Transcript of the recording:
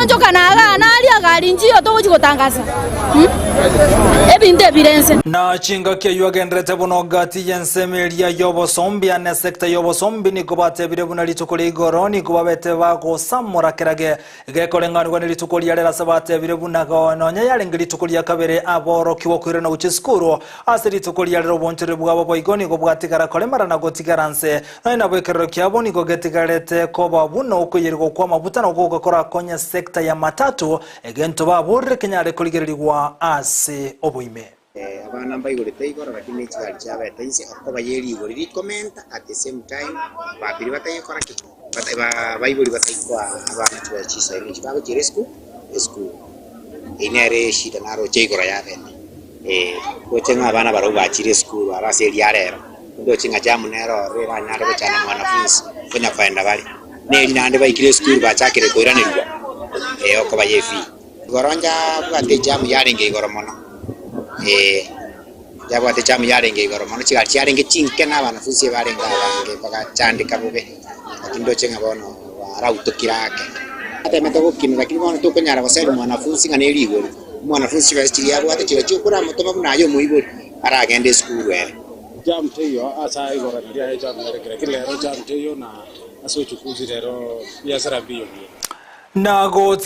Tonjo kanaga nali agali njio to chikotangaza. Ebinde birense. Na chinga ke yuagendrete buno gati yensemeria yobosombi ane sekta yobosombi ni kubate bire buna litukuli igoroni kubabete bago samura kerage gekolengano kwa litukuli yale sabate bire buna gononya yale litukuli yakabere aboro kiwokwire na uchiskuru asiri litukuli yale robonchire bwabo boigoni kubwatigara kolemara na gotigaranse na nabwekero kyabo ni gogetigarete koba buno ukuyirgo kwa mabuta na gukora konya sekta ya matatu egento babure kenyare kuligerirwa ase obuime. Abana bayigorete igora lakini chali chabe taisi akoba yeri igori comment at the same time babiri batayikora ki bayigori batayikwa abana twachisa ni chibabo chiresku esku inere shita naro chegora yabe kochenga abana baro bachiresku araseli yarero ndo chinga jamu nero rera nyare bachana mwanafunzi kenya faenda bali ne nande bayikire school bachakire koiranirwa okoba yefi goronja bwate jamu yarenge igoro mono jabo ate jamu yarenge igoro mono chigali yarenge chinke na banafunzi barenga bange baka chandika bube akindo chenga bono arautokirake ate metoko kinu lakini bono to konyara baseli mwanafunzi ngane ligori mwanafunzi basi yabo ate chira chukura mutoma bunayo muibori aragende school we jam teyo asa igoro ndia jam rekere kile jam teyo na aso chukuzi rero biashara bio na go